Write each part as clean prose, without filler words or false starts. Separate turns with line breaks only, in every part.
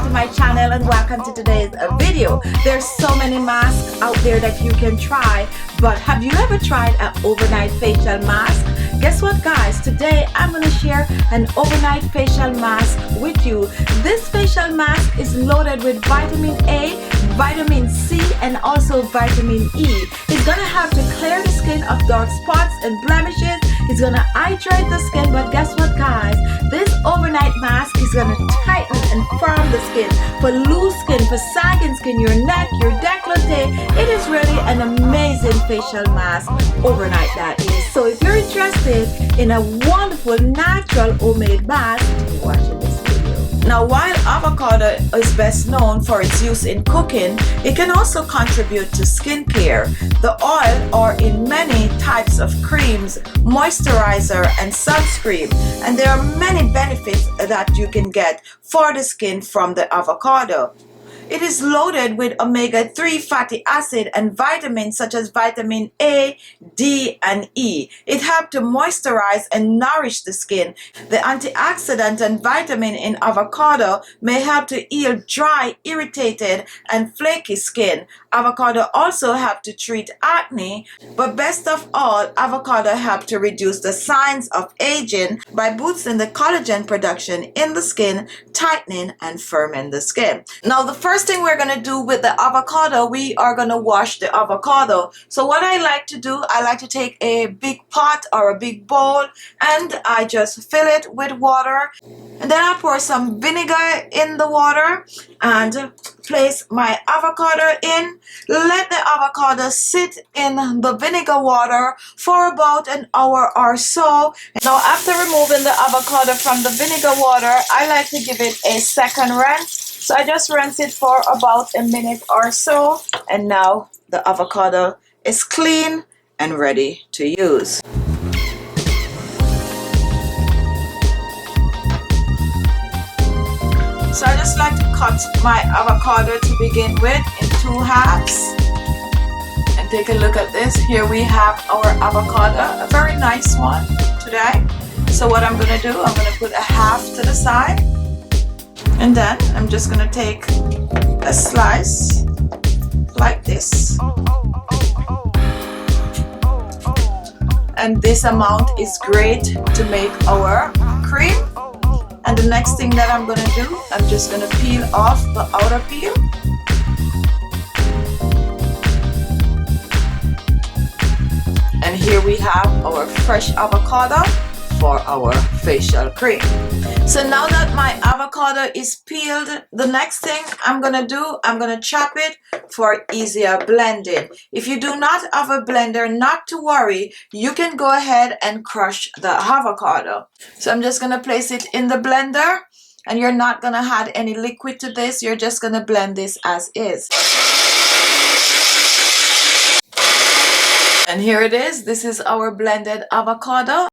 to my channel and welcome to today's video. There's so many masks out there that you can try, but have you ever tried an overnight facial mask? Guess what, guys? Today I'm going to share an overnight facial mask with you. This facial mask is loaded with vitamin A, vitamin C, and also vitamin E. It's going to help to clear the skin of dark spots and blemishes. It's going to hydrate the skin, but guess what, guys? This overnight mask is going to tighten and firm the skin. For loose skin, for sagging skin, your neck, your décolleté, it is really an amazing facial mask overnight, that is. So if you're interested in a wonderful natural homemade mask, you're watching this video. Now, while avocado is best known for its use in cooking, it can also contribute to skincare. The oil are in many types of creams, moisturizer, and sunscreen, and there are many benefits that you can get for the skin from the avocado. It is loaded with omega-3 fatty acid and vitamins such as vitamin A, D, and E. It helps to moisturize and nourish the skin. The antioxidant and vitamin in avocado may help to heal dry, irritated, and flaky skin. Avocado also help to treat acne, but best of all, avocado help to reduce the signs of aging by boosting the collagen production in the skin, tightening and firming the skin. Now, the first thing we're going to do with the avocado, we are going to wash the avocado. So what I like to do, I like to take a big pot or a big bowl and I just fill it with water, and then I pour some vinegar in the water and place my avocado in. Let the avocado sit in the vinegar water for about an hour or so. Now, after removing the avocado from the vinegar water, I like to give it a second rinse. So I just rinse it for about a minute or so, and now the avocado is clean and ready to use. So I just like to cut my avocado to begin with in 2 halves. And take a look at this. Here we have our avocado, a very nice one today. So what I'm going to do, I'm going to put a half to the side. And then I'm just going to take a slice like this. And this amount is great to make our cream. And the next thing that I'm going to do, I'm just going to peel off the outer peel. And here we have our fresh avocado for our facial cream. So now that my avocado is peeled, the next thing I'm going to do, I'm going to chop it for easier blending. If you do not have a blender, not to worry, you can go ahead and crush the avocado. So I'm just going to place it in the blender, and you're not going to add any liquid to this. You're just going to blend this as is. And here it is. This is our blended avocado.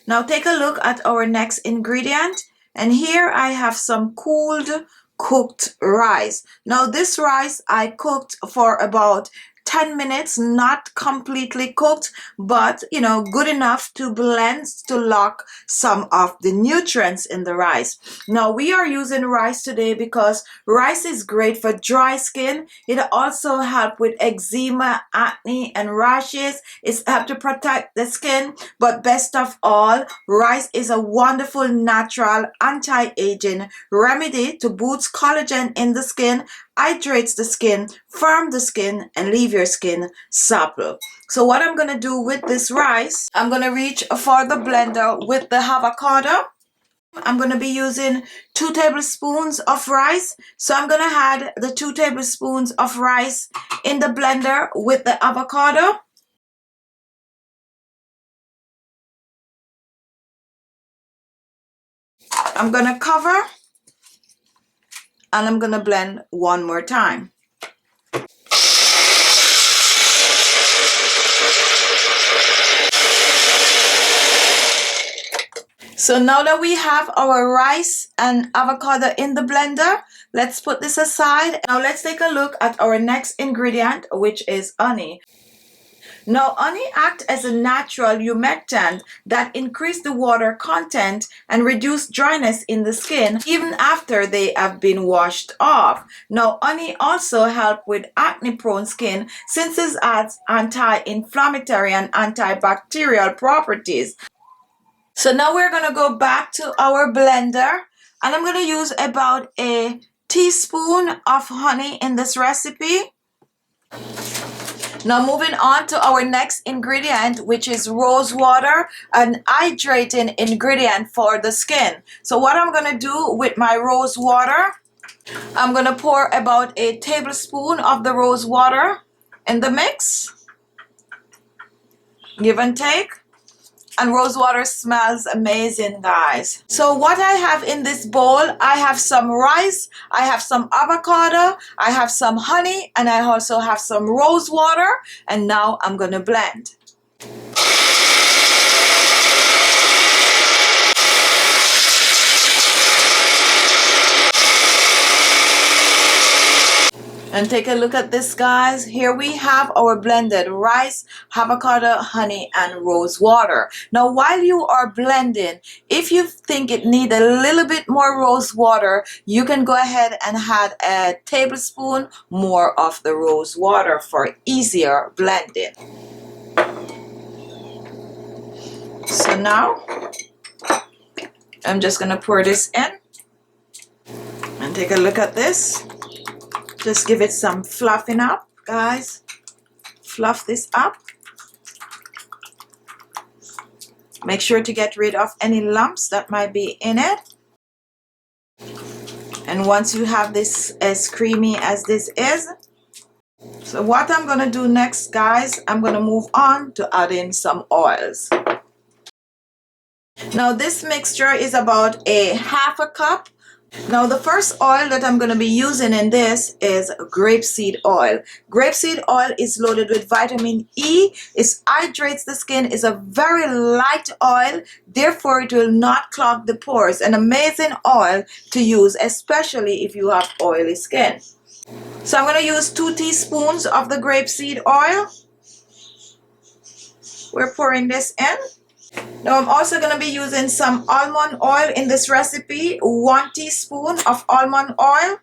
Now take a look at our next ingredient, and here I have some cooled cooked rice. Now this rice I cooked for about 10 minutes, not completely cooked, but you know, good enough to blend to lock some of the nutrients in the rice. Now we are using rice today because rice is great for dry skin. It also helps with eczema, acne, and rashes. It's helped to protect the skin, but best of all, rice is a wonderful natural anti-aging remedy to boost collagen in the skin, hydrates the skin, firm the skin, and leave your skin supple. So what I'm going to do with this rice, I'm going to reach for the blender with the avocado. I'm going to be using 2 tablespoons of rice. So I'm going to add the 2 tablespoons of rice in the blender with the avocado. I'm going to cover, and I'm going to blend one more time. So now that we have our rice and avocado in the blender, let's put this aside. Now let's take a look at our next ingredient, which is honey. Now, honey acts as a natural humectant that increase the water content and reduce dryness in the skin even after they have been washed off. Now, honey also help with acne-prone skin since it has anti-inflammatory and antibacterial properties. So now we're going to go back to our blender, and I'm going to use about a teaspoon of honey in this recipe. Now moving on to our next ingredient, which is rose water, an hydrating ingredient for the skin. So what I'm going to do with my rose water, I'm going to pour about a tablespoon of the rose water in the mix. Give and take. And rose water smells amazing, guys. So what I have in this bowl, I have some rice, I have some avocado, I have some honey, and I also have some rose water. And now I'm gonna blend. And take a look at this, guys. Here we have our blended rice, avocado, honey, and rose water. Now, while you are blending, if you think it needs a little bit more rose water, you can go ahead and add a tablespoon more of the rose water for easier blending. So now, I'm just going to pour this in. And take a look at this. Just give it some fluffing up, guys. Fluff this up. Make sure to get rid of any lumps that might be in it. And once you have this as creamy as this is, so what I'm going to do next, guys, I'm going to move on to add in some oils. Now this mixture is about a half a cup. Now the first oil that I'm going to be using in this is grapeseed oil. Grapeseed oil is loaded with vitamin E. It hydrates the skin. It's a very light oil, therefore it will not clog the pores. An amazing oil to use, especially if you have oily skin. So I'm going to use 2 teaspoons of the grapeseed oil. We're pouring this in. Now I'm also going to be using some almond oil in this recipe, 1 teaspoon of almond oil.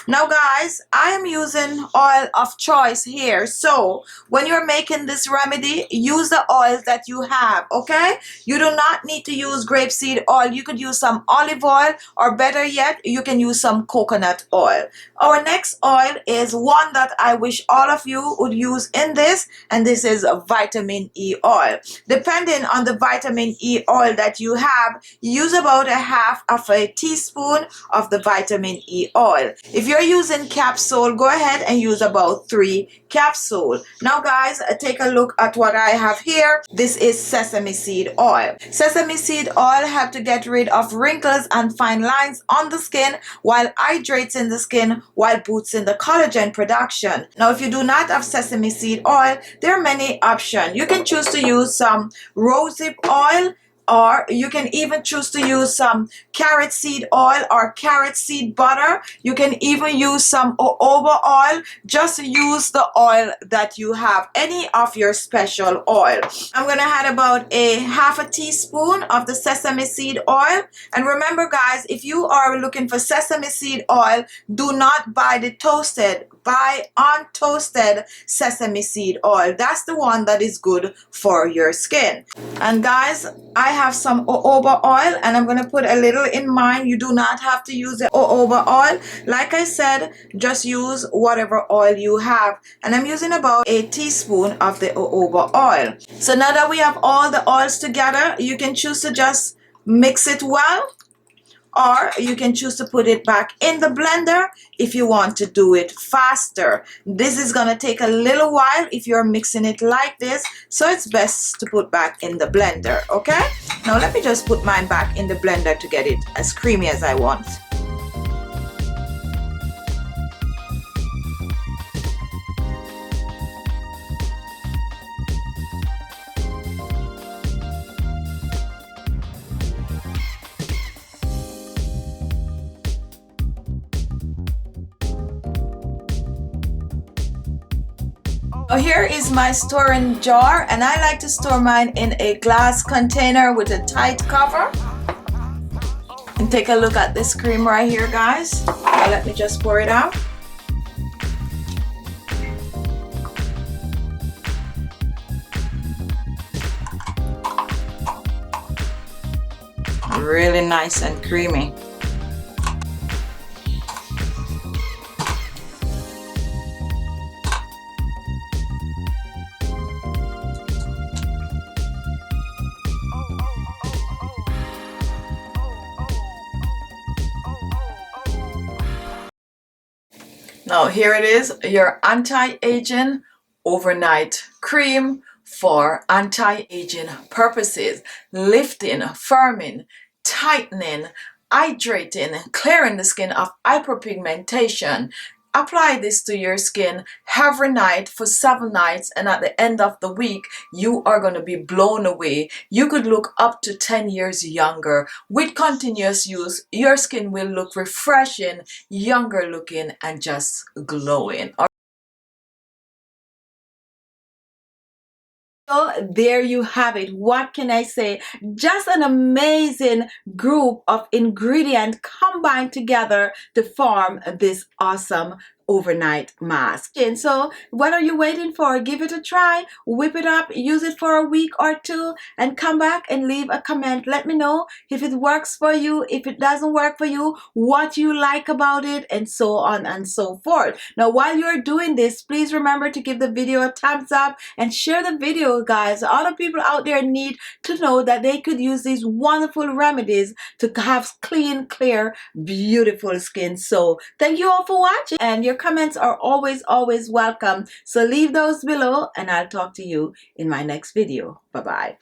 Now guys, I am using oil of choice here. So when you're making this remedy, use the oils that you have, okay? You do not need to use grapeseed oil. You could use some olive oil, or better yet, you can use some coconut oil. Our next oil is one that I wish all of you would use in this, and this is a vitamin E oil. Depending on the vitamin E oil that you have, use about a half of a teaspoon of the vitamin E oil. If you're using capsule, go ahead and use about 3 capsules. Now guys, take a look at what I have here. This is sesame seed oil. Sesame seed oil helps to get rid of wrinkles and fine lines on the skin while hydrating the skin, while boosting the collagen production. Now if you do not have sesame seed oil, there are many options. You can choose to use some rosehip oil, or you can even choose to use some carrot seed oil or carrot seed butter. You can even use some jojoba oil. Just use the oil that you have, any of your special oil. I'm going to add about a half a teaspoon of the sesame seed oil. And remember guys, if you are looking for sesame seed oil, do not buy the toasted. Buy untoasted sesame seed oil. That's the one that is good for your skin. And guys, I have some jojoba oil, and I'm going to put a little in mine. You do not have to use the jojoba oil. Like I said, just use whatever oil you have. And I'm using about a teaspoon of the jojoba oil. So now that we have all the oils together, you can choose to just mix it well, or you can choose to put it back in the blender if you want to do it faster. This is going to take a little while if you're mixing it like this, so it's best to put back in the blender, okay? Now let me just put mine back in the blender to get it as creamy as I want. Here is my storing jar, and I like to store mine in a glass container with a tight cover. And take a look at this cream right here, guys. Now let me just pour it out. Really nice and creamy. Now here it is, your anti-aging overnight cream for anti-aging purposes. Lifting, firming, tightening, hydrating, clearing the skin of hyperpigmentation. Apply this to your skin every night for 7 nights, and at the end of the week you are going to be blown away. You could look up to 10 years younger. With continuous use, your skin will look refreshing, younger looking, and just glowing. So there you have it. What can I say? Just an amazing group of ingredients combined together to form this awesome overnight mask. And so what are you waiting for? Give it a try, whip it up, use it for a week or two, and come back and leave a comment. Let me know if it works for you, if it doesn't work for you, what you like about it, and so on and so forth. Now while you're doing this, please remember to give the video a thumbs up and share the video, guys. Other people out there need to know that they could use these wonderful remedies to have clean, clear, beautiful skin. So thank you all for watching, and your comments are always welcome. So leave those below, and I'll talk to you in my next video. Bye bye.